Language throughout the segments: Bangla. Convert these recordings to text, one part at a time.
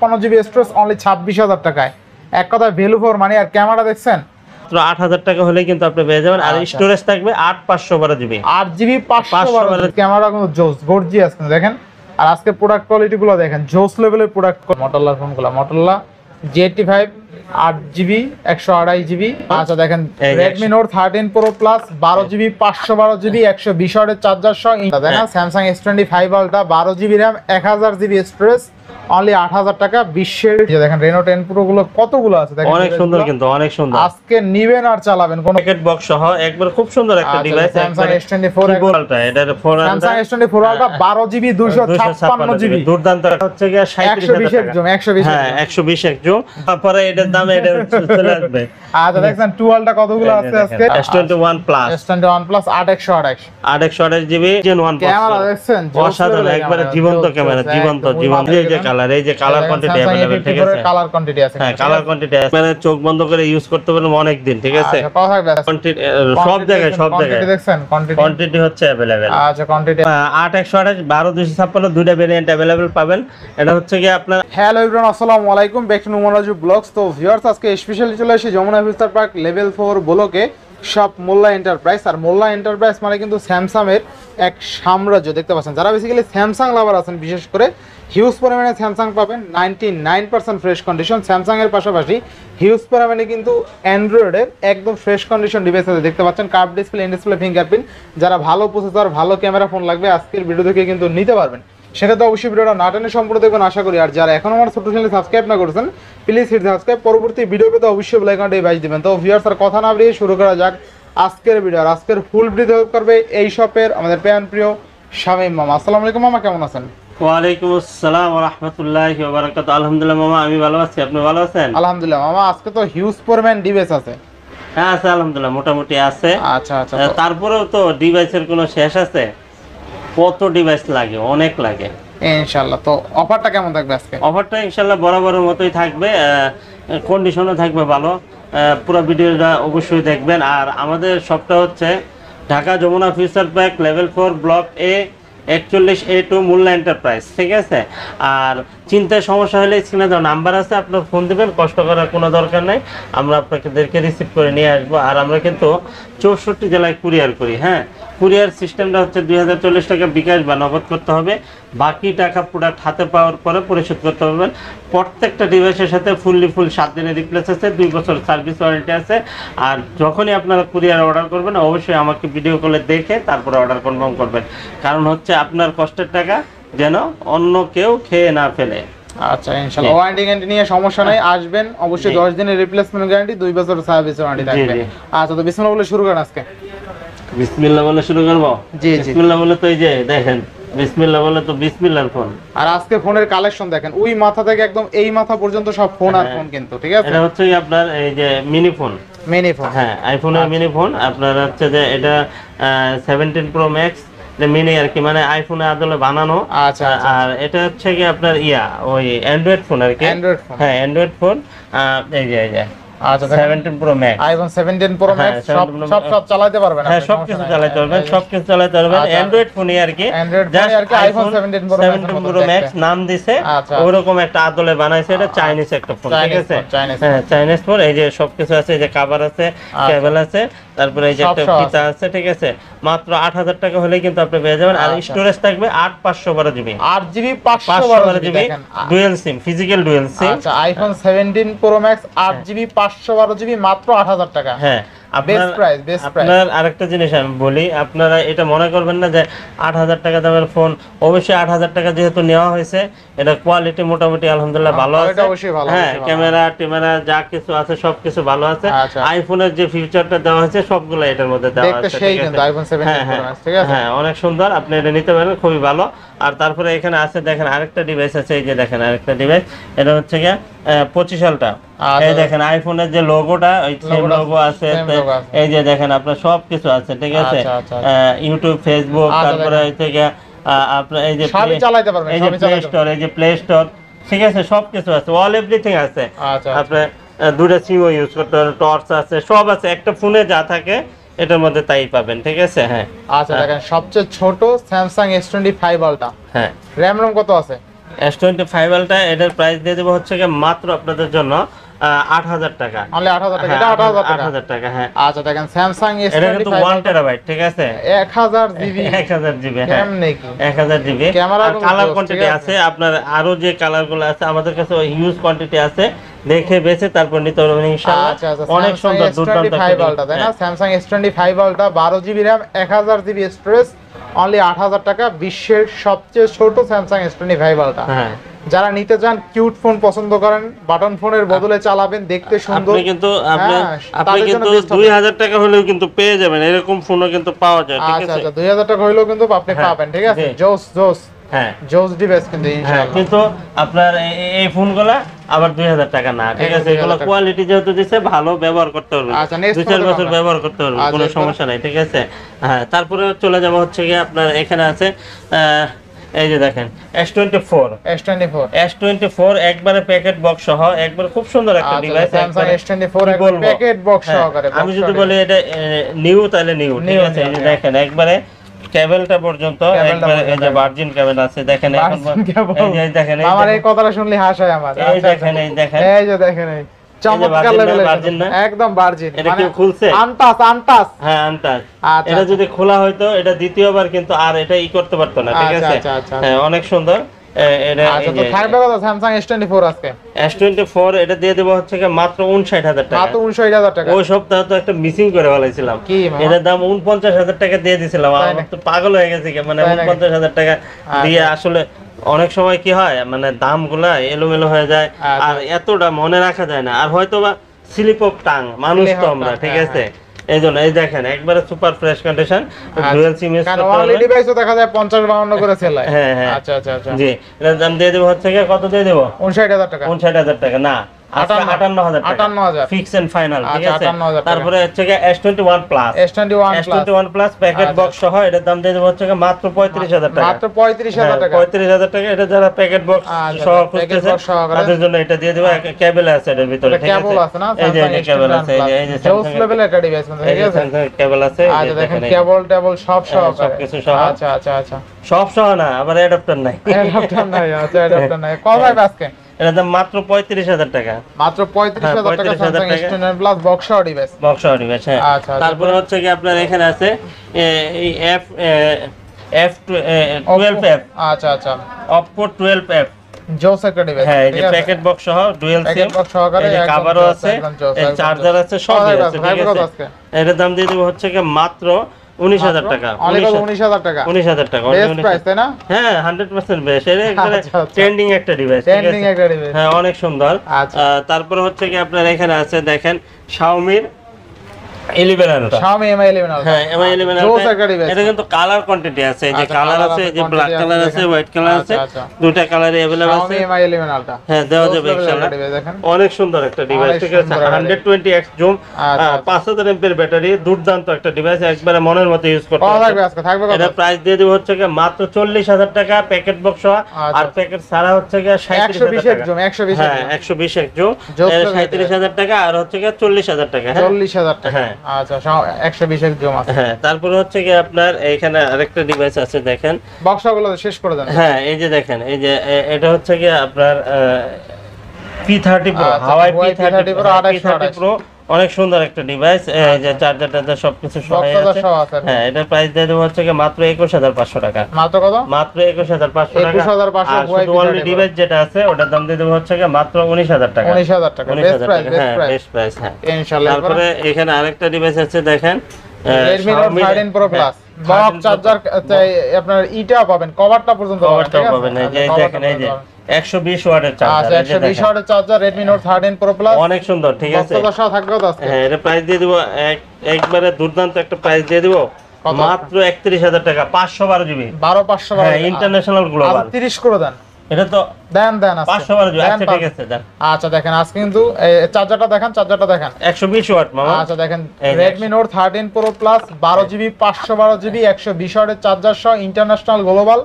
256GB স্টোরেজ অনলি 26,000 টাকায়। এক কথায় ভ্যালু ফর মানি। আর ক্যামেরা দেখছেন 8,000 টাকা হলে কিন্তু আপনি পেয়ে যাবেন। আর স্টোরেজ থাকবে 8/512GB 8GB 512 ক্যামেরা কিন্তু জোস গর্জিয়াস কিন্তু দেখেন। আর আজকে প্রোডাক্ট কোয়ালিটি গুলো দেখেন, জোস লেভেলের প্রোডাক্ট। Motorola ফোনগুলো Motorola G85 8GB 128GB। আচ্ছা দেখেন Redmi Note 13 Pro Plus 12GB 512GB 120 ওয়াটের চার্জার সহ। দেখেন Samsung S25 Ultra 12GB RAM 1000GB storage only 8,000 টাকা। বিশ্বের দেখেন Reno 10 Pro গুলো কতগুলো আছে দেখেন, অনেক সুন্দর কিন্তু অনেক সুন্দর। আজকে নিবেন আর চালাবেন কোন প্যাকেট বক্স সহ একবার খুব সুন্দর একটা ডিভাইস। Samsung S24 Ultra, এটা Samsung S24 Ultra 12GB 256GB দুর্দান্ত হচ্ছে কি 120 একদম 120 হ্যাঁ 120 একদম। তারপরে এটার দাম এটা চলে আসবে। আচ্ছা দেখেন 2 Ultra কতগুলো আছে আজকে S21 Plus 8/128GB Gen 1 camera দেখছেন অসাধারণ একবারে জীবন্ত ক্যামেরা, জীবন্ত এই যে কালার, এই যে কালার কোয়ান্টিটি अवेलेबल, ঠিক আছে কালার কোয়ান্টিটি আছে। হ্যাঁ কালার কোয়ান্টিটি আছে, মানে চোখ বন্ধ করে ইউজ করতে পারবেন অনেক দিন, ঠিক আছে। আচ্ছা কথা থাকবে কোয়ান্টিটি সব জায়গায় দেখছেন কোয়ান্টিটি হচ্ছে अवेलेबल। আচ্ছা কোয়ান্টিটি 8/128 12/256 দুইটা ভেরিয়েন্ট अवेलेबल পাবেন। এটা হচ্ছে কি আপনার হ্যালো এভরিওয়ান, আসসালামু আলাইকুম, ব্যাক টু নুমারাজু ব্লগস। তো ভিউয়ার্স আজকে স্পেশালি চলে আসি যমুনা ফিউচার পার্ক লেভেল 4 ব্লকে শপ মোল্লা এন্টারপ্রাইজ। আর মোল্লা এন্টারপ্রাইজ মানে কিন্তু স্যামসাং এর এক সাম্রাজ্য দেখতে পাচ্ছেন। যারা বেসিক্যালি স্যামসাং লাভার আছেন বিশেষ করে হিউজ পরিমাণে স্যামসাং পাবেন 99% ফ্রেশ কন্ডিশন। স্যামসাং এর পাশাপাশি হিউজ পরিমাণে কিন্তু অ্যান্ড্রয়েডের একদম ফ্রেশ কন্ডিশন ডিভাইস আছে দেখতে পাচ্ছেন। Curve display, in display, fingerprint. যারা ভালো প্রসেসর ভালো ক্যামেরা ফোন লাগবে আজকের ভিডিও থেকে কিন্তু নিতে পারবেন। সেটা তো অবশ্যই ভিডিওটা না টেনে সম্পূর্ণ দেখবেন আশা করি। আর যারা এখন আমার ছোট চ্যানেল সাবস্ক্রাইব না করেছেন প্লিজ হিট সাবস্ক্রাইব, পরবর্তী ভিডিও পেতে অবশ্যই বেল আইকনটা বাজিয়ে দিবেন। তো ভিউয়ার্স আর কথা না বাড়িয়ে শুরু করা যাক আজকের ভিডিও। আর আজকের ফুল ভিডিও হেল্প করবে এই শপের আমাদের প্রিয় শামীম মামা। আসসালামু আলাইকুম মামা, কেমন আছেন? ওয়ালাইকুম আসসালাম ওয়া রাহমাতুল্লাহি ওয়া বারাকাতুহু। আলহামদুলিল্লাহ মামা, আমি ভালো আছি, আপনি ভালো আছেন? আলহামদুলিল্লাহ মামা, আজকে তো হিউজ পরিমাণ ডিভাইস আছে। হ্যাঁ আছে আলহামদুলিল্লাহ, মোটামুটি আছে। আচ্ছা আচ্ছা, তারপরেও তো ডিভাইসের কোনো শেষ আছে? কত ডিভাইস লাগে, অনেক লাগে ইনশাআল্লাহ। তো অফারটা কেমন থাকবে আজকে? অফারটা ইনশাআল্লাহ বরাবরের মতোই থাকবে, কন্ডিশনও থাকবে ভালো। পুরো ভিডিওটা অবশ্যই দেখবেন। আর আমাদের শপটা হচ্ছে Dhaka Jamuna future park level 4 block A 41A2 Mollah enterprise, ঠিক আছে। আর চিন্তায় সমস্যা হলে স্ক্রিনে দেওয়া নাম্বার আছে, আপনার ফোন দেবেন, কষ্ট করার কোনো দরকার নাই, আমরা আপনাদেরকে রিসিভ করে নিয়ে আসবো। আর আমরা কিন্তু 64 জেলায় কুরিয়ার করি। হ্যাঁ, কুরিয়ার সিস্টেমটা হচ্ছে 2040 টাকা বিকাশ বা নগদ করতে হবে, বাকি টাকা প্রোডাক্ট হাতে পাওয়ার পরে পরিশোধ করতে পারবেন। প্রত্যেকটা ডিভাইসের সাথে ফুল 7 দিনের রিপ্লেস আছে, 2 বছর সার্ভিস ওয়ারেন্টি আছে। আর যখনই আপনারা কুরিয়ার অর্ডার করবেন অবশ্যই আমাকে ভিডিও কলে দেখে তারপরে অর্ডার কনফার্ম করবেন, কারণ হচ্ছে আপনার কষ্টের টাকা যেন অন্য কেউ খেয়ে না ফেলে। আচ্ছা ইনশাআল্লাহ, ওয়ারেন্টি গ্যারান্টি নিয়ে সমস্যা নাই, আসবেন অবশ্যই। 10 দিনের রিপ্লেসমেন্ট গ্যারান্টি, 2 বছর সার্ভিস ওয়ারেন্টি থাকবে। আচ্ছা তো বিসমিল্লাহ বলে শুরু করেন আজকে। বিসমিল্লাহ বলে শুরু করব? জি জি, বিসমিল্লাহ বলে তো এই যে দেখেন, বিসমিল্লাহ বলে তো বিসমিল্লাহর ফোন। আর আজকে ফোনের কালেকশন দেখেন, ওই মাথা থেকে একদম এই মাথা পর্যন্ত সব ফোন আর ফোন কিন্তু, ঠিক আছে। এটা হচ্ছে আপনার এই যে মিনি ফোন, হ্যাঁ আইফোনের মিনি ফোন। আপনার হচ্ছে যে এটা 17 প্রো ম্যাক্স মিনি আর কি, মানে আইফোনের আদলে বানানো। আচ্ছা, আর এটা হচ্ছে কি আপনার ওই অ্যান্ড্রয়েড ফোন আর কি। হ্যাঁ অ্যান্ড্রয়েড ফোন, এই যে আচ্ছা 17 pro max, iPhone 17 pro max সব চালাতে পারবেন। হ্যাঁ সবকিছু চালাতে পারবেন, অ্যান্ড্রয়েড ফোনই আর কি। আইফোন 17 প্রো ম্যাক্স নাম দিছে, ওরকম একটা আদলে বানাইছে। এটা চাইনিজ একটা ফোন, ঠিক আছে। হ্যাঁ চাইনিজ ফোন। এই যে সবকিছু আছে, এই যে কভার আছে, কেবল আছে, তারপরে এই যে একটা ফিতা আছে, ঠিক আছে। মাত্র 8,000 টাকা হলেই কিন্তু আপনি পেয়ে যাবেন। আর স্টোরেজ থাকবে 8/512GB 8GB 512GB dual SIM, physical dual SIM. আচ্ছা iPhone 17 pro max 8GB 512GB মাত্র 8,000 টাকা। হ্যাঁ বেস্ট প্রাইস। আপনার আরেকটা জিনিস আমি বলি, আপনারা এটা মনে করবেন না যে 8,000 টাকা দামের ফোন। অবশ্যই 8,000 টাকা যেহেতু নেওয়া হয়েছে, এটা কোয়ালিটি মোটামুটি আলহামদুলিল্লাহ ভালো আছে। হ্যাঁ ক্যামেরা যা কিছু আছে সবকিছু ভালো আছে। আইফোনের যে ফিচারটা দেওয়া হয়েছে সবগুলো এটার মধ্যে দেওয়া আছে, হ্যাঁ অনেক সুন্দর, আপনি এটা নিতে পারেন, খুবই ভালো। আর তারপরে এখানে আছে দেখেন আরেকটা ডিভাইস আছে, এই যে দেখেন আরেকটা ডিভাইস, এটা হচ্ছে গিয়ে 25 আলটা। এই দেখেন আইফোনের যে লোগোটা, ওই সেম লোগো আছে, এই যে দেখেন আপনার সবকিছু আছে, ঠিক আছে। ইউটিউব, ফেসবুক, তারপরে হচ্ছে গিয়ে আপনার এই যে প্লে স্টোর, এই যে প্লে স্টোর, ঠিক আছে, সবকিছু আছে, অল এভরিথিং আছে। আপনার 2টা সিমও ইউজ করতে পারেন, টর্চ আছে, সব আছে। একটা ফোনে যা থাকে এটার মধ্যে তাই পাবেন, ঠিক আছে। হ্যাঁ আচ্ছা দেখেন সবচেয়ে ছোট স্যামসাং S25 আলটা, হ্যাঁ র‍্যাম কত আছে? S25 আলটা এটার প্রাইস দিয়ে দেব হচ্ছে মাত্র আপনাদের জন্য 8000 টাকা। অনলি 8000 টাকা, এটা 8000 টাকা। 8000 টাকা, হ্যাঁ। আচ্ছা দেখেন স্যামসাং S25 এটা কিন্তু 1 টেরাবাইট, ঠিক আছে? 1000 জিবি 1000 জিবি, হ্যাঁ, কেমনে কি 1000 জিবি। ক্যামেরা কালার কোয়ান্টিটি আছে আপনার, আরো যে কালারগুলো আছে আমাদের কাছে হিউজ কোয়ান্টিটি আছে, দেখে বেছে তারপর নিতে পারবেন ইনশাআল্লাহ। আচ্ছা অনেক সুন্দর দুর্দান্ত S25 আলটা, তাই না? স্যামসাং S25 আলটা 12 GB RAM 1000 GB storage, only 8000 টাকা। বিশ্বের সবচেয়ে ছোট স্যামসাং S25 আলটা। হ্যাঁ, যারা নিতে চান, কিউট ফোন পছন্দ করেন, বাটন ফোনের বদলে চালাবেন, দেখতে সুন্দর, আপনি কিন্তু আপনি কিন্তু 2000 টাকা হলেও কিন্তু পেয়ে যাবেন, এরকম ফোনও কিন্তু পাওয়া যায়, ঠিক আচ্ছা আছে? আচ্ছা 2000 টাকা হইলেও কিন্তু আপনি পাবেন, ঠিক আছে? জোস জোস, হ্যাঁ, জোস ডিভাইস কিন্তু ইনশাআল্লাহ। কিন্তু আপনার এই ফোনগুলা আবার 2000 টাকা না, ঠিক আছে? এগুলো কোয়ালিটি যেহেতু দিছে, ভালো ব্যবহার করতে পারবেন, আচ্ছা 2-4 বছর ব্যবহার করতে পারবেন, কোনো সমস্যা নাই, ঠিক আছে? হ্যাঁ, তারপরে চলে যাব হচ্ছে কি আপনার এখানে আছে এই যে দেখেন S24 একবারে প্যাকেট বক্স সহ, একবারে খুব সুন্দর একটা ডিভাইস। স্যামসাং S24 একবারে প্যাকেট বক্স সহকারে। আমি যদি বলি এটা নিউ, তাহলে নিউ, ঠিক আছে? এই যে দেখেন একবারে কেবলটা পর্যন্ত একবারে, এই যে ভার্জিন কেবল আছে, দেখেন এখন এই যে দেখেন, আমার এই কথাটা শুনলে হাসি আমার। এই দেখেন, এই দেখেন, এই যে দেখেন, এই চমৎকার লেভেলের ভার্জিন না, একদম ভার্জিন। এটা কি খুলছে? আনটাচ। হ্যাঁ, আনটাচ। আচ্ছা, এটা যদি খোলা হয়তো এটা দ্বিতীয়বার কিন্তু আর এটা করতে পারতো না, ঠিক আছে? হ্যাঁ, অনেক সুন্দর। আচ্ছা, তো থাকবে কত স্যামসাং S24 আজকে? S24 এটা দিয়ে দেব হচ্ছে মাত্র 59000 টাকা। মাত্র 59000 টাকা। ওই সপ্তাহে তো একটা মিসিং করে ফেলাইছিলাম, এটার দাম 49000 টাকা দিয়ে দিছিলাম। আমি তো পাগল হয়ে গেছি, মানে 49000 টাকা দিয়ে আসলে অনেক সময় কি হয়, মানে দামগুলা এলোমেলো হয়ে যায়, আর এতটা মনে রাখা যায় না, আর হয়তো বা স্লিপ অফ টাং, মানুষ তো আমরা, ঠিক আছে? এই জন্য এই দেখেন একবারে super fresh condition, dual SIM use করতে পারবেন। অলরেডি ডিভাইসও দেখা যায় 50-52 করে সেল হয়। হ্যাঁ হ্যাঁ, আচ্ছা আচ্ছা আচ্ছা, জি। এর দাম দিয়ে দেব হচ্ছে কত দিয়ে দেব? 59000 টাকা। 59000 টাকা না, 58000 টাকা, 58000 ফিক্স এন্ড ফাইনাল, ঠিক আছে? 58000 টাকা। তারপরে হচ্ছে S21 plus, S21 plus packet box সহ এটার দাম দিয়ে দেব হচ্ছে মাত্র 35000 টাকা। মাত্র 35000 টাকা। 35000 টাকা। এটা যারা প্যাকেট বক্স সহ খুঁজতেছে তাদের জন্য এটা দিয়ে দেব। কেবল আছে এর ভিতরে, ঠিক আছে? কেবল আছে না? এই যে কেবল আছে, এই যে জোস লেভেল একটা ডিভাইস, ঠিক আছে? কেবল আছে, আচ্ছা দেখেন কেবল সব কিছু সহ। আচ্ছা আচ্ছা আচ্ছা, সব সহ না, আবার অ্যাডাপ্টার নাই। অ্যাডাপ্টার নাই, আচ্ছা অ্যাডাপ্টার নাই। কত হবে আজকে? এটা দাম মাত্র 35000 টাকা। মাত্র 35000 টাকা স্যামসাং S10 প্লাস বক্স সহ ডিভাইস। বক্স সহ ডিভাইস, হ্যাঁ। আচ্ছা, তারপরে হচ্ছে কি আপনার এখানে আছে এই F12F। আচ্ছা আচ্ছা, Oppo 12F জোস একটা ডিভাইস। হ্যাঁ, এই যে প্যাকেট বক্স সহ ডুয়াল সিম, প্যাকেট বক্স সহকারে, এই যে কভারও আছে, এই চার্জার আছে, সব আছে, ঠিক আছে? এর দাম দিয়ে দেব হচ্ছে মাত্র 19000 টাকা। 19000 টাকা। 19000 টাকা বেস্ট প্রাইস, তাই না? হ্যাঁ, 100% বেস্ট। এটা একবারে ট্রেন্ডিং একটা ডিভাইস, ঠিক আছে? ট্রেন্ডিং একটা ডিভাইস, হ্যাঁ, অনেক সুন্দর। আচ্ছা, তারপরে হচ্ছে কি আপনার এখানে আছে দেখেন Xiaomi 11 আলটা। Xiaomi Mi 11 আলটা, হ্যাঁ, Mi 11 জোস আলটা। একটা ডিভাইস। এটা কিন্তু কালার কোয়ান্টিটি আছে, এই যে কালার আছে, এই যে ব্ল্যাক কালার আছে, হোয়াইট কালার আছে, আচ্ছা, দুটো কালারই अवेलेबल আছে। Xiaomi Mi 11 আলটা, হ্যাঁ, দেওয়া যাবে ইনশাআল্লাহ। অনেক সুন্দর একটা ডিভাইস, ঠিক আছে? 120x জুম, 5000 mAh ব্যাটারি, দুর্দান্ত একটা ডিভাইস, একবারে মনের মতো ইউজ করতে পারবেন। পারবেন। আজকে থাকবে কত? এটা প্রাইস দিয়ে দেব হচ্ছে মাত্র 40000 টাকা প্যাকেট বক্স সহ, আর প্যাকেট ছাড়া হচ্ছে 37000 টাকা। 120 হ্যাঁ, 120x জুম, 37000 টাকা, আর হচ্ছে 40000 টাকা। হ্যাঁ, 40000 টাকা। হ্যাঁ, আচ্ছা 120 জুম আছে। হ্যাঁ, তারপরে হচ্ছে কি আপনার এইখানে আরেকটা ডিভাইস আছে, দেখেন বক্সগুলো শেষ করে দেন। হ্যাঁ, এই যে দেখেন, এই যে এটা হচ্ছে কি আপনার P30 Pro, হাওয়াই P30 Pro, অনেক সুন্দর একটা ডিভাইস। এই যে চার্জার সবকিছু সহ আছে। হ্যাঁ, এটার প্রাইস দিয়ে দেব হচ্ছে মাত্র 21500 টাকা। মাত্র কত? মাত্র 21500 টাকা। 21500। আর শুধু অনলি ডিভাইস যেটা আছে ওটার দাম দিয়ে দেব হচ্ছে মাত্র 19000 টাকা। 19000 টাকা, বেস্ট প্রাইস, বেস্ট প্রাইস, হ্যাঁ ইনশাআল্লাহ। তারপরে এখানে আরেকটা ডিভাইস আছে, দেখেন Redmi Note 13 Pro Plus, box charger আপনার ইটা পাবেন, কভারটা পর্যন্ত পাবেন। এই যে দেখেন, এই যে 120 ওয়াটের চার্জার, 120 ওয়াটের charger, Redmi Note 13 Pro Plus, অনেক সুন্দর, ঠিক আছে? বক্স থাকবে কত আজকে? হ্যাঁ, এটা প্রাইস দিয়ে দেব একবারে দুর্দান্ত একটা প্রাইস দিয়ে দেব, মাত্র 31000 টাকা। 512 জিবি, 512। হ্যাঁ, ইন্টারন্যাশনাল গ্লোবাল। 30 করে দেন। এটা তো দেন আজকে 512 জিবি। আচ্ছা, ঠিক আছে, দেন। আচ্ছা দেখেন আজকে কিন্তু চার্জারটা দেখেন, 120 ওয়াট মামা। আচ্ছা দেখেন Redmi Note 13 Pro Plus 12 GB, 512 GB, 120 ওয়াটের চার্জার সহ, ইন্টারন্যাশনাল গ্লোবাল,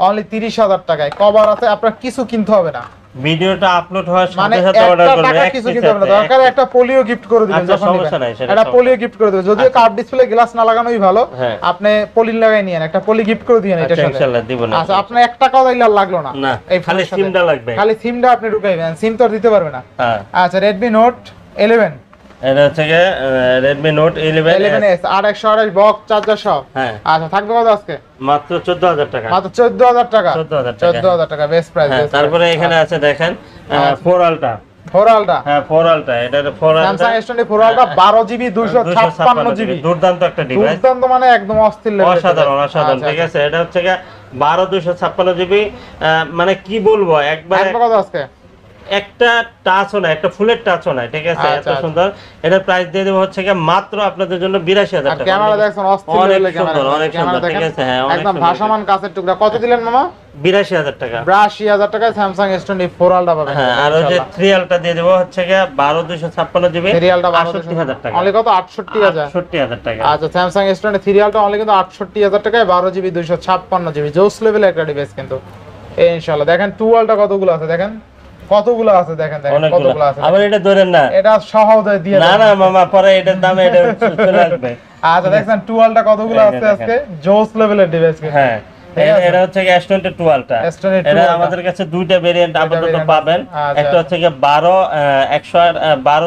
অনলি 30000 টাকায়। কভার আছে, আপনার কিছু কিনতে হবে না, ভিডিওটা আপলোড হওয়ার মানে সাথে সাথে অর্ডার করবে, টাকা কিছু কিনতে হবে না, দরকার একটা পোলিও গিফট করে দিবেন আচ্ছা, যখন সমস্যা নাই, নেবেন সেটা একটা সমস্যা পোলিও গিফট করে দিবেন, যদিও কার্ড ডিসপ্লে গ্লাস না লাগানোই ভালো, হ্যাঁ। আপনি পলি লাগাই নিয়েন, একটা পলি গিফট করে দিবেন এটার আচ্ছা, সাথে ইনশাআল্লাহ দিব না। আচ্ছা আপনার 1 টাকাও দিলে আর লাগলো না, না, এই খালি ফোনের সাথে। সিমটা লাগবে, খালি সিমটা আপনি ঢুকাইবেন, সিম তো আর দিতে পারবে না। হ্যাঁ। আচ্ছা Redmi Note 11 এটা হচ্ছে Redmi Note 11s 8128 box charger সহ। হ্যাঁ। আচ্ছা থাকবে কত আজকে? মাত্র 14000 টাকা। মাত্র 14000 টাকা। 14000 টাকা। 14000 টাকা বেস্ট প্রাইস। হ্যাঁ, তারপরে এখানে আছে দেখেন 4 আলটা। 4 আলটা। হ্যাঁ 4 আলটা, এটা 4 আলটা Samsung S24 আলটা 12GB 256GB। দুর্দান্ত একটা ডিভাইস, দুর্দান্ত মানে একদম অস্থির লেভেল। অসাধারণ অসাধারণ, ঠিক আছে। এটা হচ্ছে 12 256GB, মানে কি বলবো, একবার কত আজকে? একটা টাচও না, একটা ফুলের টাচও না, ঠিক আছে, এত সুন্দর। এটার প্রাইস দিয়ে দেব হচ্ছে মাত্র আপনাদের জন্য 82000 টাকা। ক্যামেরা দেখছেন অস্থির লেভেলের ক্যামেরা, অনেক সুন্দর, ঠিক আছে। হ্যাঁ একদম ভাসমান কাঁচের টুকরা। কত দিলেন মামা? 82000 টাকা। 82000 টাকায় Samsung S24 আলটা পাবেন। হ্যাঁ, আর ওই যে 3 আলটা দিয়ে দেব হচ্ছে 12 256GB, 3 আলটা 68000 টাকা। অনলি কত? 68000। 68000 টাকা। আচ্ছা Samsung S23 আলটা অনলি কিন্তু 68000 টাকায় 12GB 256GB, জোস লেভেলের একটা ডিভাইস কিন্তু ইনশাআল্লাহ। দেখেন 2 আলটা কতগুলো আছে, দেখেন কতগুলো আছে, দেখেন কতগুলো আছে। আবার এটা ধরেন না, এটা সহজ দিয়ে না না মামা, পরে এটার দামে এটা চলে আসবে। আচ্ছা দেখেন 2 আলটা কতগুলো আছে আজকে, জোস লেভেলের ডিভাইস কিন্তু। হ্যাঁ, এটা হচ্ছে S22 আলটা। এটা আমাদের কাছে দুইটা ভেরিয়েন্ট আপাতত পাবেন। একটা হচ্ছে 12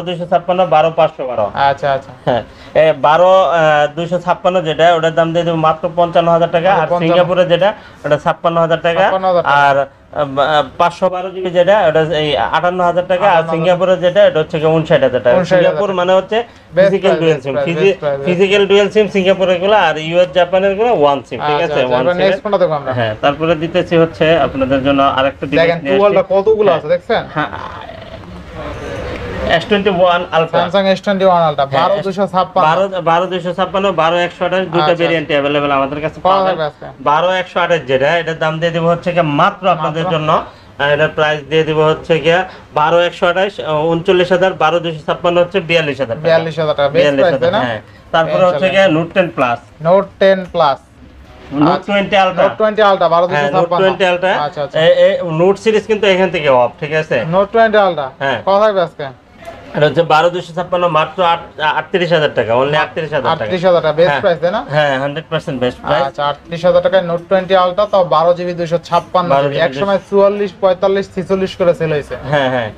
256, 12 512। আচ্ছা আচ্ছা। হ্যাঁ, 12 256 যেটা, ওটার দাম দিয়ে দেব মাত্র 55000 টাকা। আর সিঙ্গাপুরে যেটা, ওটা 56000 টাকা। আর 512GB যেটা, ওটা 58000 টাকা। আর সিঙ্গাপুরে যেটা, এটা হচ্ছে 59000 টাকা। সিঙ্গাপুর মানে হচ্ছে physical dual SIM, physical dual SIM সিঙ্গাপুরের গুলো, আর ইউএস জাপানের গুলো ওয়ান সিম, ঠিক আছে। নেক্সট কোনটা দেখব আমরা? হ্যাঁ, তারপরে দিতেছি হচ্ছে আপনাদের জন্য আরেকটা ডিভাইস। দেখেন 2 আলটা কতগুলো আছে দেখছেন। হ্যাঁ, S21 আলফা, Samsung S21 আলটা 12 256, 12 256, 12 128 দুটো ভেরিয়েন্ট अवेलेबल আমাদের কাছে পাবেন। 12 128 যেটা, এটার দাম দিয়ে দেব হচ্ছে মাত্র আপনাদের জন্য, এটার প্রাইস দিয়ে দেব হচ্ছে 12 128 39000, 12 256 হচ্ছে 42000 টাকা। 42000 টাকা বেস্ট প্রাইস তাই না? হ্যাঁ, তারপরে হচ্ছে Note 10 Plus, Note 10 Plus, Note 20 Ultra, Note 20 আলটা 12 Note 20 Ultra। আচ্ছা আচ্ছা, এই নোট সিরিজ কিন্তু এখান থেকে অফ, ঠিক আছে। Note 20 আলটা হ্যাঁ, কত থাকবে আজকে? এটা হচ্ছে 12 256, মাত্র 38000 টাকা, অনলি 38000 টাকা। 38000 টাকা বেস্ট প্রাইস তাই না? হ্যাঁ, 100% বেস্ট প্রাইস। আচ্ছা 38000 টাকায় Note 20 আলটা, তাও 12GB 256GB, এক সময় 44 45 46 করে সেল হইছে। হ্যাঁ হ্যাঁ,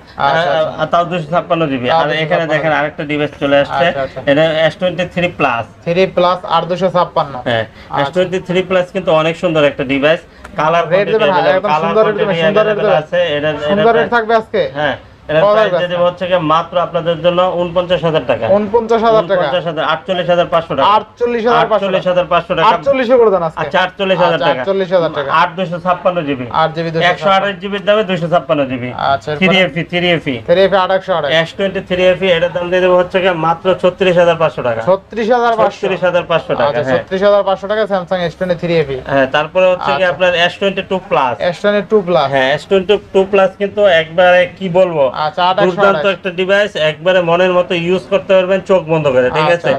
তাও 256GB। আর এখানে দেখেন আরেকটা ডিভাইস চলে আসছে, এটা S23 Plus, 3 প্লাস আর 256। হ্যাঁ, S23 Plus কিন্তু অনেক সুন্দর একটা ডিভাইস। কালার রেট দেবেন, একদম সুন্দর রেট দেবেন, সুন্দর রেট আছে। এটা সুন্দর রেট থাকবে আজকে। হ্যাঁ, এর প্রাইস দিয়ে দেব হচ্ছে মাত্র আপনাদের জন্য 49000 টাকা। 49000 টাকা, 48500 টাকা, 48500 টাকা, 48 করে দেন আজকে। আচ্ছা 48000 টাকা, 48000 টাকা, 8256GB, 8GB 128GB এর দামে 256GB। আচ্ছা 3FE 3FE 828 S23FE, এটার দাম দিয়ে দেব হচ্ছে মাত্র 36500 টাকা। 36500 টাকা। আচ্ছা 36500 টাকা Samsung S23FE। হ্যাঁ, তারপরে হচ্ছে আপনার S22 Plus, S22 Plus। হ্যাঁ, S22 Plus কিন্তু একবারে কি বলবো, আচ্ছা দুর্দান্ত একটা ডিভাইস, একবারে মনের মতো ইউজ করতে পারবেন চোখ বন্ধ করে, ঠিক আছে।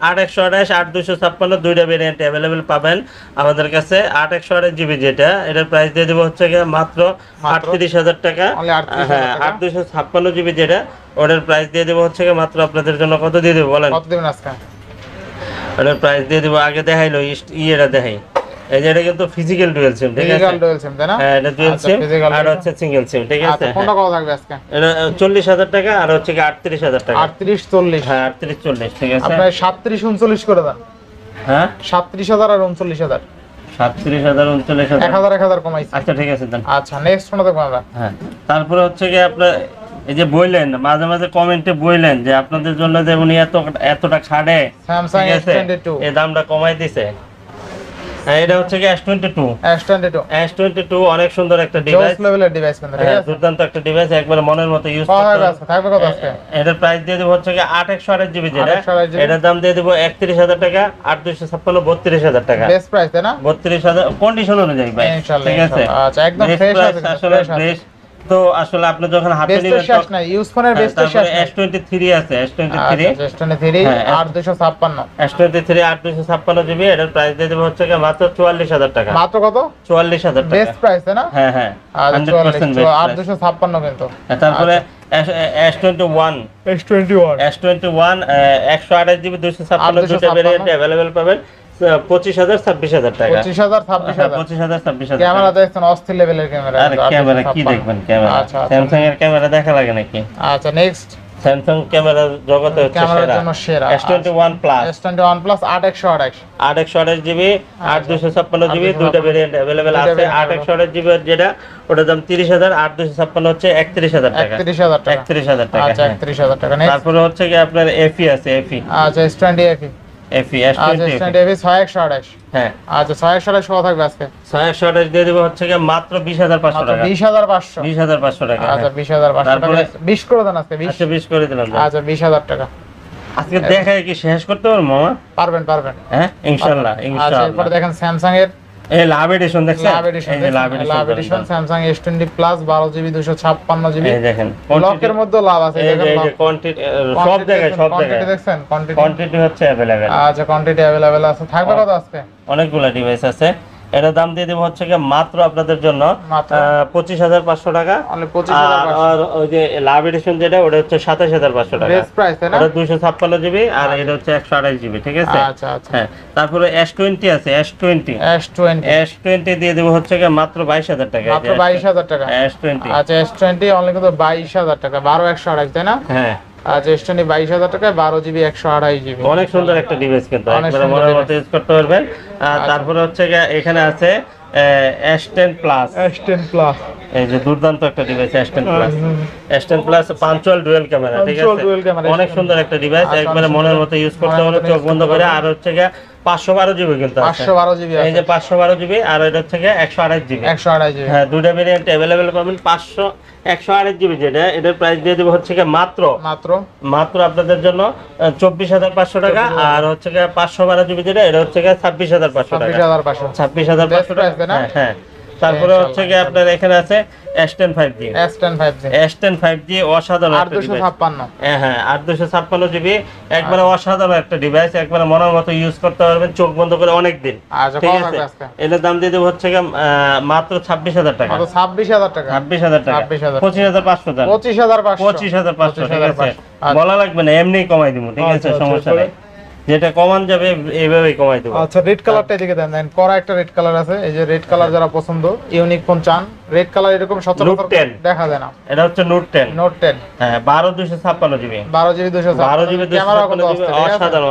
8128 8256 দুইটা ভেরিয়েন্ট अवेलेबल পাবেন আমাদের কাছে। 8128GB যেটা, এটার প্রাইস দিয়ে দেব হচ্ছে মাত্র 38000 টাকা। হ্যাঁ, 8256GB যেটা, ওটার প্রাইস দিয়ে দেব হচ্ছে মাত্র আপনাদের জন্য কত দিয়ে দেব বলেন? কত দিবেন আজকে? ওটার প্রাইস দিয়ে দেব, আগে দেখাইলো এটা দেখাই। এই যে এটা কিন্তু ফিজিক্যাল ডুয়াল সিম, ঠিক আছে। ফিজিক্যাল ডুয়াল সিম তাই না? হ্যাঁ, এটা ডুয়াল সিম আর হচ্ছে সিঙ্গেল সিম, ঠিক আছে। আচ্ছা কোনটা কত থাকবে আজকে? এটা 40000 টাকা, আর হচ্ছে 38000 টাকা। 38 40। হ্যাঁ, 38 40, ঠিক আছে। আপনারা 37 39 করে দেন। হ্যাঁ, 37000 আর 39000। 37000 39000 1000 কমাইছি। আচ্ছা ঠিক আছে দেন। আচ্ছা নেক্সট কোনটা দেখব আমরা? হ্যাঁ, তারপরে হচ্ছে আপনারা এই যে বললেন, মাঝে মাঝে কমেন্টে বললেন যে আপনাদের জন্য যে উনি এতটা ছাড়ে, Samsung S22 এই দামটা কমাই দিয়েছে। হ্যাঁ, এটা হচ্ছে S22 অনেক সুন্দর একটা ডিভাইস, জোস লেভেলের ডিভাইস কিন্তু, ঠিক আছে। দুর্দান্ত একটা ডিভাইস, একবারে মনের মতো ইউজ করতে থাকবে কত আজকে? এটার প্রাইস দিয়ে দেব হচ্ছে 8128GB যেটা, এটার দাম দিয়ে দেব 31000 টাকা। 8256 32000 টাকা বেস্ট প্রাইস তাই না? 32000 কন্ডিশন অনুযায়ী ভাই, ইনশাআল্লাহ, ঠিক আছে। আচ্ছা একদম ফ্রেশ আছে, আসলে ফ্রেশ তো আসলে আপনি যখন হাতে বেস্ট নেবেন শেষ না, ইউজ ফোনের বেস্ট শেষ তারপরে না। S23 আছে, S23 S23 8256 S23 8256 জিবি, এটার প্রাইস দিয়ে দেব হচ্ছে কি মাত্র 44000 টাকা। মাত্র কত? 44000 টাকা বেস্ট প্রাইস তাই না? হ্যাঁ হ্যাঁ 100% বেস্ট 8256 কিন্তু। তারপরে S21 128 জিবি 256 দুটো ভেরিয়েন্ট अवेलेबल পাবেন 25000 26000 টাকা। 25000 26000 25000 26000 ক্যামেরা দেখছেন অস্থির লেভেলের ক্যামেরা। আরে ক্যামেরা কি দেখবেন ক্যামেরা, স্যামসাং এর ক্যামেরা দেখা লাগে নাকি? আচ্ছা নেক্সট, স্যামসাং ক্যামেরা জগতে হচ্ছে ক্যামেরার জন্য সেরা S21 প্লাস 8128 জিবি 8256 জিবি দুটো ভেরিয়েন্ট अवेलेबल আছে। 8128 জিবি যেটা ওটার দাম 30000, 8256 হচ্ছে 31000 টাকা। 31000 টাকা। আচ্ছা 31000 টাকা। তারপরে হচ্ছে কি আপনার FE আছে, FE আচ্ছা S20 FE FE আচ্ছা S20 FE 6128 হ্যাঁ আচ্ছা 6128 কত থাকবে আজকে? 6128 দিয়ে দেব হচ্ছে কি মাত্র 20500 টাকা। 20500 20500 টাকা। আচ্ছা 20500 তারপরে 20 করে দেন আজকে। 20 আচ্ছা 20 করে দিলাম। আচ্ছা 20000 টাকা। আজকে দেখায় কি শেষ করতে পারবো মামা? পারবেন হ্যাঁ ইনশাআল্লাহ আচ্ছা ইনশাআল্লাহ। এরপর দেখেন স্যামসাং এর এই লাভ এডিশন দেখছেন? এই যে love edition Samsung S20 plus 12 GB 256 GB. এই দেখেন ব্লকের মধ্যে লাভ আছে দেখেন। এই যে কোয়ান্টিটি সব জায়গায় কোয়ান্টিটি দেখছেন? কোয়ান্টিটি হচ্ছে अवेलेबल। আচ্ছা কোয়ান্টিটি अवेलेबल আছে। থাকবে কত আজকে? অনেকগুলা ডিভাইস আছে। এটার দাম দিয়ে দেব হচ্ছে কি মাত্র আপনাদের জন্য 25500 টাকা। অনলি 25500। আর ওই যে লাভ এডিশন যেটা ওটা হচ্ছে 27500 টাকা। বেস্ট প্রাইস তাই না? ওটা 256 জিবি আর এটা হচ্ছে 128 জিবি, ঠিক আছে? আচ্ছা আচ্ছা হ্যাঁ তারপরে S20 আছে, S20 দিয়ে দেব হচ্ছে কি মাত্র 22000 টাকা। মাত্র 22000 টাকা S20 আচ্ছা S20 অনলি কত? 22000 টাকা। 12128 তাই না? হ্যাঁ আচ্ছা S20 22000 টাকায় 12 জিবি 128 জিবি। অনেক সুন্দর একটা ডিভাইস কিন্তু একবারে মনের মতো ইউজ করতে পারবেন। তারপরে হচ্ছে এখানে আছে S10 প্লাস। এই যে দুর্দান্ত একটা device S10 plus punctual dual camera, ঠিক আছে? অনেক সুন্দর একটা ডিভাইস, একবারে মনের মতো ইউজ করতে পারবেন চোখ বন্ধ করে। আর হচ্ছে 512 জিবি কিন্তু আছে। 512 জিবি এই যে 512 জিবি আর এটা হচ্ছে 128 জিবি। 128 জিবি হ্যাঁ দুটো ভেরিয়েন্ট अवेलेबल পাবেন। 128 জিবি যেটা এটার প্রাইস দিয়ে দেব হচ্ছে মাত্র আপনাদের জন্য 24500 টাকা। আর হচ্ছে 512 জিবি যেটা এটা হচ্ছে 26500 টাকা। 26500 টাকা। হ্যাঁ তারপরে হচ্ছে আপনার এখানে আছে S10 5G অসাধারণ একটা ডিভাইস। 856 হ্যাঁ 856 জিবি একবারে অসাধারণ একটা ডিভাইস, একবারে মনের মতো ইউজ করতে পারবেন চোখ বন্ধ করে অনেক দিন, ঠিক আছে? এটার দাম দিয়ে দেব হচ্ছে মাত্র 26000 টাকা। 26000 টাকা 25500 দাম। 25500 ঠিক আছে? বলা লাগবে না, এমনি কমাই দিব, ঠিক আছে? সমস্যা নেই, যেটা কমান যাবে এইভাবেই কমাই দেব। আচ্ছা রেড কালারটা এদিকে দেন। দেন করা একটা রেড কালার আছে। এই যে রেড কালার যারা পছন্দ, ইউনিক ফোন চান, রেড কালার এরকম সচরাচর দেখা যায় না। এটা হচ্ছে নোট 10। হ্যাঁ 12256 জিবি। 12 জিবি 256 জিবি ক্যামেরা কত আছে?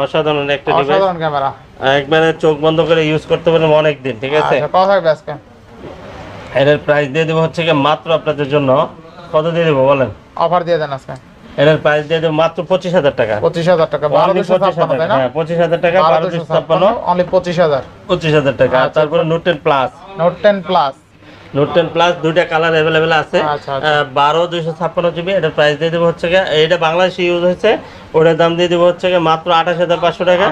অসাধারণ একটা ডিভাইস, অসাধারণ ক্যামেরা, একবারে চোখ বন্ধ করে ইউজ করতে পারবেন অনেক দিন, ঠিক আছে? আচ্ছা কত থাকবে আজকে? এর প্রাইস দিয়ে দেব হচ্ছে মাত্র আপনাদের জন্য কত দিয়ে দেব বলেন? অফার দিয়ে দেন আজকে। এর প্রাইস দিয়ে দেব মাত্র 25000 টাকা। 25000 টাকা 12256 তাই না? হ্যাঁ 25000 টাকা 12256 অনলি 25000 টাকা। তারপরে নোট 10 প্লাস দুইটা কালার अवेलेबल আছে। 12256 জিবি এটার প্রাইস দিয়ে দেব হচ্ছে এটা বাংলাদেশে ইউজ হয়েছে, ওটার দাম দিয়ে দেব হচ্ছে মাত্র 28500 টাকা।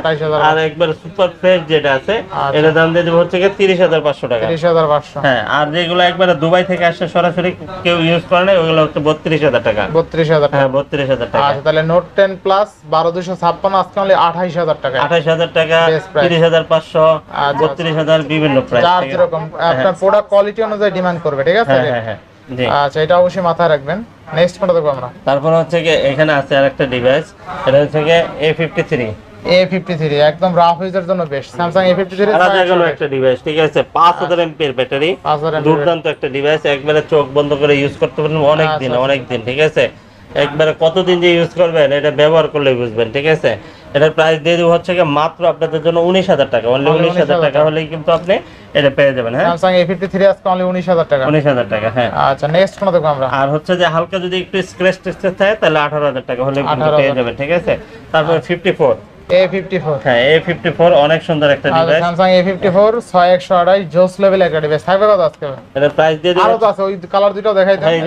আর একবার সুপার ফ্রেশ যেটা আছে এটার দাম দিয়ে দেব হচ্ছে 30500 টাকা। 30500 হ্যাঁ আর যেগুলো একবারে দুবাই থেকে আসে সরাসরি কেউ ইউজ করে না ওগুলো হচ্ছে 32000 টাকা। 32000 টাকা। হ্যাঁ 32000 টাকা। আচ্ছা তাহলে নোট 10 প্লাস 12256 আজকে অনলি 28000 টাকা। 28000 টাকা 30500 32000 বিভিন্ন প্রাইস, যার যেরকম আপনার প্রোডাক্ট কোয়ালিটি অনুযায়ী ডিমান্ড করবে, ঠিক আছে? হ্যাঁ জি আচ্ছা এটা অবশ্যই মাথায় রাখবেন। নেক্সট কোনটা দেখব আমরা? তারপর হচ্ছে এখানে আছে আরেকটা ডিভাইস, এটা হচ্ছে A53 একদম রাফ ইউজার জন্য বেস্ট। স্যামসাং A53 সারা একটা ডিভাইস, ঠিক আছে? 5000 এমপিএর ব্যাটারি, দুর্দান্ত একটা ডিভাইস, একবারে চোখ বন্ধ করে ইউজ করতে পারবেন অনেক দিন, ঠিক আছে? একবারে কতদিন যে ইউজ করবেন এটা ব্যবহার করলে বুঝবেন, ঠিক আছে? এটার প্রাইস দিয়ে দেব হচ্ছে মাত্র আপনাদের জন্য 19000 টাকা। অনলি 19000 টাকা হলেই কিন্তু আপনি এটা পেয়ে যাবেন। হ্যাঁ স্যামসাং A53 আজকে অনলি 19000 টাকা। 19000 টাকা। হ্যাঁ আচ্ছা নেক্সট কোন দেখব আমরা? আর হচ্ছে যে হালকা যদি একটু স্ক্র্যাচ টেস্ট থাকে তাহলে 18000 টাকা হলে কিন্তু পেয়ে যাবেন, ঠিক আছে? তারপর A54 হ্যাঁ A54 অনেক সুন্দর একটা ডিভাইস। স্যামসাং A54 6128 জোস লেভেল একটা ডিভাইস। থাকবে কত আজকে? এর প্রাইস দিয়ে দিই। আরো তো আছে, ওই কালার দুটো দেখাই দেন। এই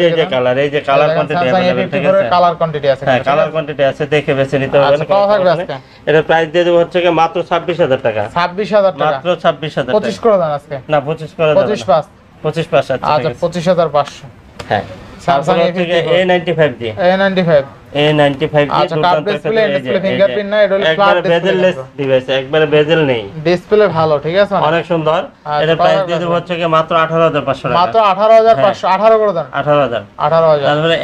যে কালার কোয়ান্টিটি अवेलेबल, ঠিক আছে? কালার কোয়ান্টিটি আছে। হ্যাঁ কালার কোয়ান্টিটি আছে, দেখে বেছে নিতে হবে। আচ্ছা কত থাকবে আজকে? এর প্রাইস দিয়ে দেব হচ্ছে মাত্র 26000 টাকা। 26000 টাকা মাত্র 26000 টাকা। 25 করে দেন আজকে। না 25 করে দেন। 25 পাস। 25 পাস। আচ্ছা 25500। হ্যাঁ Samsung A95 দিয়ে A95 A95 দিয়ে আচ্ছা কার্ভ ডিসপ্লে ফিঙ্গারপ্রিন্ট না, এটা হলো ফ্ল্যাট বেজেললেস ডিভাইস, একবারে বেজেল নেই, ডিসপ্লে ভালো, ঠিক আছে অনেক সুন্দর। এটা প্রাইস দিয়ে দেব হচ্ছে কি মাত্র 18500 টাকা, মাত্র 18500, 18 করে দেন, 18000। 18000। তারপরে